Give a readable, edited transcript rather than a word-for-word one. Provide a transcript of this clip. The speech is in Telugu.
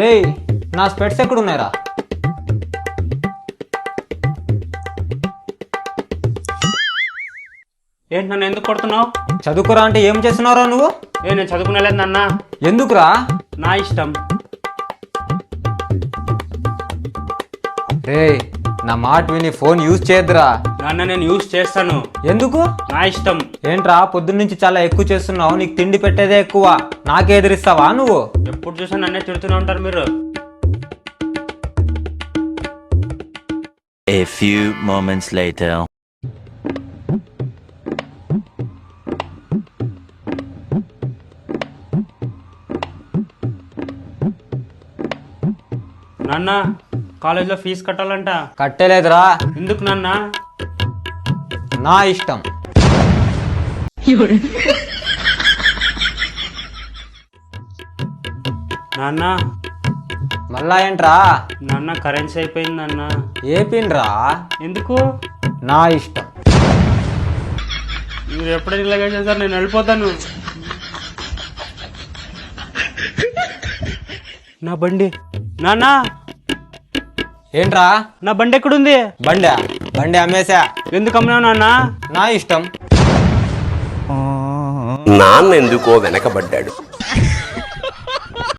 రేయ్, నా స్పెట్స్ ఎక్కడున్నాయిరా? ఏంటి నన్ను ఎందుకు కొడుతున్నావు? చదువుకురా అంటే ఏం చేస్తున్నావురా నువ్వు? నేను చదువుకునేలేదు నాన్న, ఎందుకురా? నా ఇష్టం. రేయ్, నా మాట విని ఫోన్ యూజ్ చేయద్దురా. నాన్న నేను యూజ్ చేస్తాను, ఎందుకు? నా ఇష్టం. ఏంట్రా పొద్దున్నుంచి చాలా ఎక్కువ చేస్తున్నావు, నీకు తిండి పెట్టేదే ఎక్కువ, నాకే ఎదిరిస్తావా నువ్వు? ఎప్పుడు చూసా నన్నే తిడుతూనే ఉంటారు మీరు. A few moments later. నాన్న కాలేజ్లో ఫీజు కట్టాలంట. కట్టలేదురా. ఎందుకు నాన్న? నా ఇష్టం. నాన్న మళ్ళా ఏంట్రా? నాన్న కరెన్సీ అయిపోయింది నాన్న. ఏ పిన్ రా? ఎందుకు? నా ఇష్టం. మీరు ఎప్పుడైనా ఇలాగే చేస్తారు, నేను వెళ్ళిపోతాను. నా బండి నాన్న, ఏంట్రా? నా బండి ఎక్కడుంది? బండి అమ్మేశా. ఎందుకు అమ్మినావు నాన్న? నా ఇష్టం. నాన్న ఎందుకో వెనకబడ్డాడు.